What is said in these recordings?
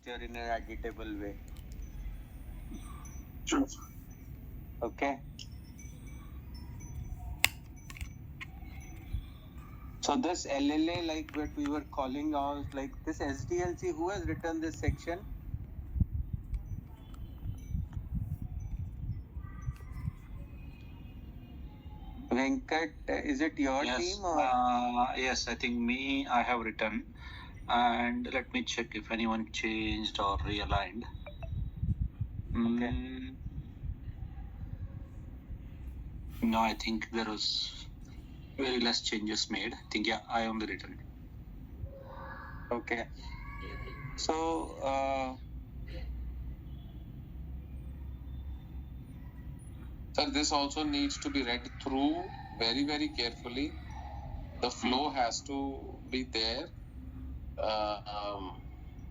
structure in an editable way. Sure. Okay. So this LLA, like what we were calling out, like this SDLC, who has written this section? Venkat, is it your team or? Yes, I think I have written. And let me check if anyone changed or realigned. Okay. No, I think there was very less changes made. I think, I only written it. Okay. So, Sir, this also needs to be read through very, very carefully. The flow has to be there.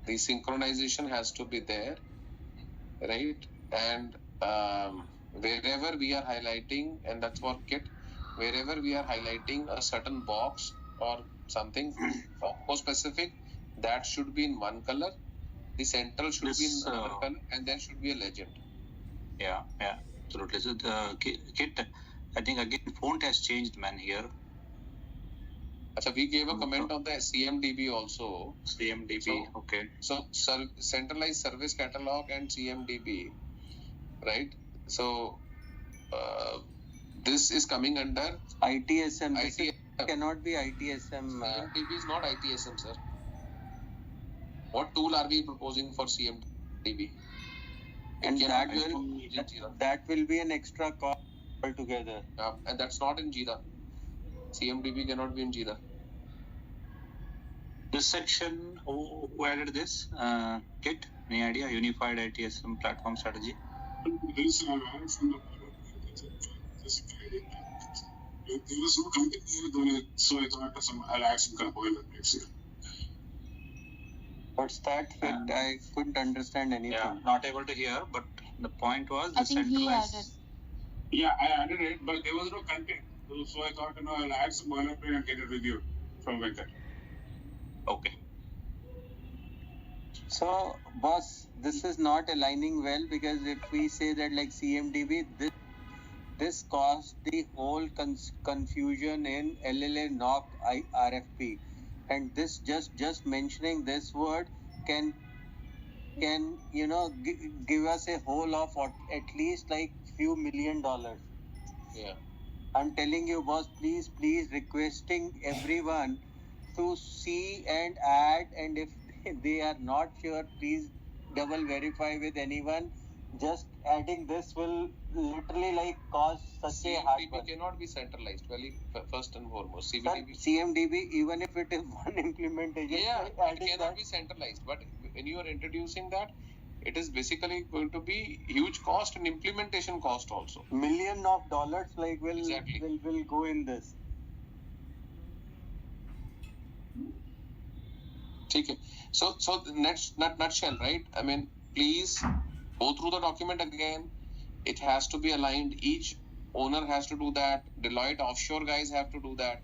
The synchronization has to be there, right? And wherever we are highlighting, and that's for Kit, wherever we are highlighting a certain box or something more specific, that should be in one color. The central should be in another color, and there should be a legend. Yeah, absolutely. So the Kit, I think again, font has changed, man, here. So we gave a comment on the CMDB also. CMDB, okay. So centralized service catalog and CMDB, right? So this is coming under ITSM. This cannot be ITSM. CMDB is not ITSM, sir. What tool are we proposing for CMDB? And that will be an extra cost altogether. And that's not in Jira. CMDB cannot be in Jira. This section, who added this? Kit, any idea? Unified ITSM platform strategy? This from the there was no company here, so I thought I'll add some component next year. What's that? I couldn't understand anything. Yeah, not able to hear, but the point was I think he added. Yeah, I added it, but there was no content. So I thought, I'll add some boilerplate and get it reviewed from Venkat. Okay. So, boss, this is not aligning well, because if we say that like CMDB, this caused the whole confusion in LLA NOC RFP, and this just mentioning this word can give us a hole of at least like few $1 million. Yeah. I'm telling you, boss, please requesting everyone to see and add, and if they are not sure, please double verify with anyone. Just adding this will literally like cause such a hard CMDB cannot be centralized, first and foremost. CMDB, even if it is one implementation, it cannot be centralized. But when you are introducing that, it is basically going to be huge cost and implementation cost also. $1 million like will go in this. Okay. So the next nutshell, right? I mean, please go through the document again. It has to be aligned. Each owner has to do that. Deloitte offshore guys have to do that,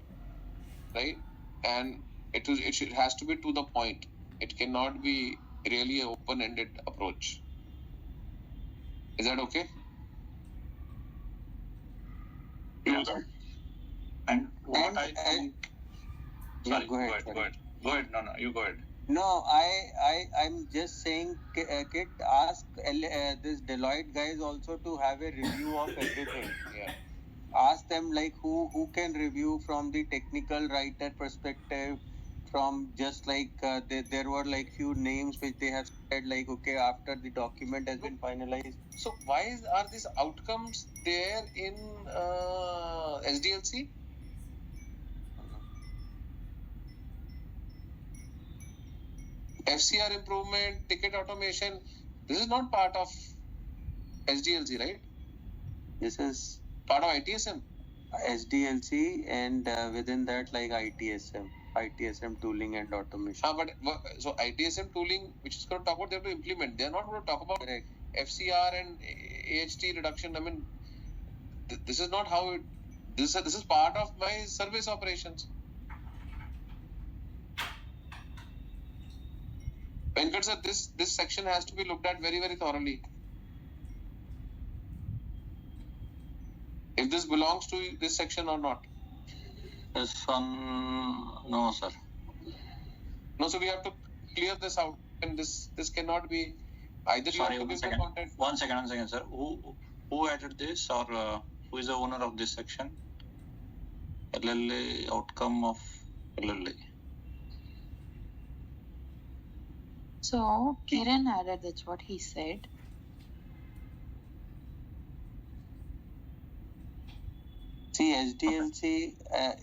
right? And it has to be to the point. It cannot be really an open-ended approach. Is that okay? Yeah. And what I think. Sorry, go ahead. No, you go ahead. No, I'm just saying, Kit, ask this Deloitte guys also to have a review of everything. Yeah. Ask them like who can review from the technical writer perspective, from just like there were like few names which they have said like, okay, after the document has been finalized. So why are these outcomes there in SDLC? FCR improvement, ticket automation, this is not part of SDLC, right? This is part of ITSM. SDLC, and within that like ITSM tooling and automation. So ITSM tooling, which is going to talk about, they have to implement. They are not going to talk about Correct. FCR and AHT reduction. I mean, this is not how it. This is part of my service operations. Venkat sir, this section has to be looked at very, very thoroughly. If this belongs to this section or not. This one, no, sir. No, so we have to clear this out, and this cannot be either. Sorry, you have to one give second. the content. One second, sir. Who added this, or who is the owner of this section? LLA, outcome of LLA. So Kiran added, that's what he said. See, SDLC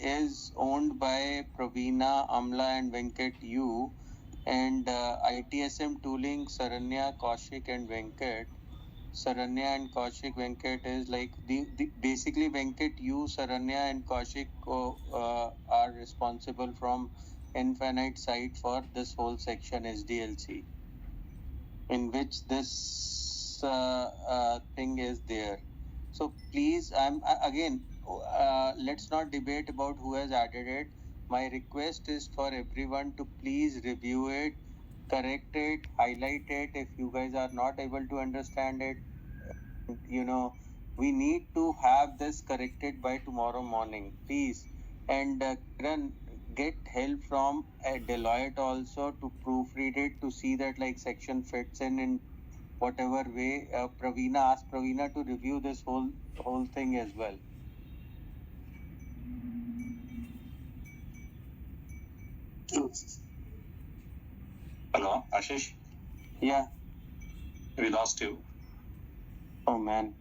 is owned by Praveena, Amla, and Venkat U, and ITSM tooling Saranya, Kaushik, and Venkat. Saranya and Kaushik, Venkat is like the basically Venkat U, Saranya, and Kaushik are responsible from Infinite side for this whole section SDLC, in which this thing is there. So please, again, let's not debate about who has added it. My request is for everyone to please review it, correct it, highlight it. If you guys are not able to understand it, we need to have this corrected by tomorrow morning, please. And Kiran, get help from Deloitte also to proofread it, to see that like section fits in whatever way. Ask Praveena to review this whole thing as well. Hello, Ashish. Yeah. We lost you. Oh man.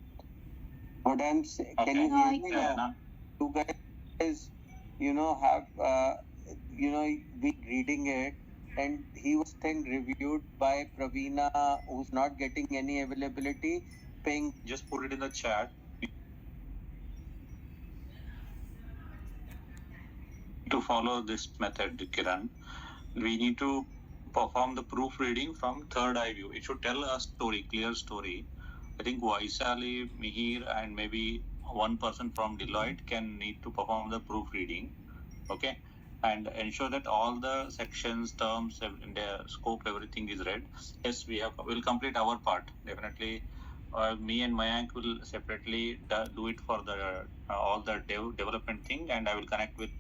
What I'm saying, Okay. can you No, hear me now? You guys, have, be reading it, and he was then reviewed by Praveena, who's not getting any availability, paying. Just put it in the chat. To follow this method, Kiran, we need to perform the proofreading from third eye view. It should tell a story, clear story. I think Vaisali, Mihir, and maybe one person from Deloitte can need to perform the proofreading. Okay, and ensure that all the sections, terms, and the scope, everything is read. Yes, we'll complete our part. Definitely, me and Mayank will separately do it for the all the development thing, and I will connect with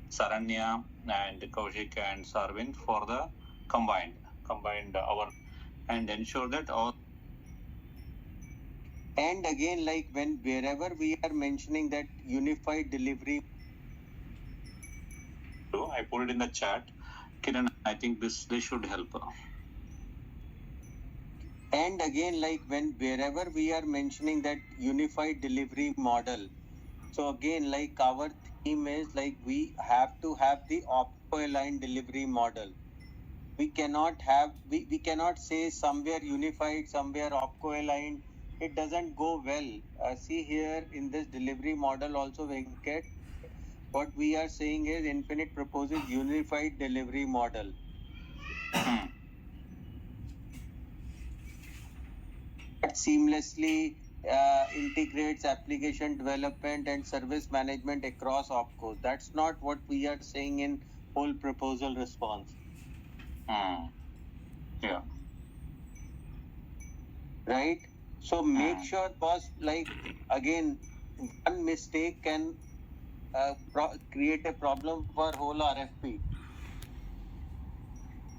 Saranya and Kaushik and Sarvin for the combined hour, and ensure that all. And again, like wherever we are mentioning that unified delivery. I put it in the chat. Kiran, I think this should help. And again, like wherever we are mentioning that unified delivery model. So again, like our theme is like we have to have the opco-aligned delivery model. We cannot say somewhere unified, somewhere opco-aligned. It doesn't go well. See here in this delivery model also, Venkat, what we are saying is Infinite proposes unified delivery model. That seamlessly integrates application development and service management across opcos. That's not what we are saying in whole proposal response. Yeah. Right? So make sure, boss, like again, one mistake can create a problem for whole RFP.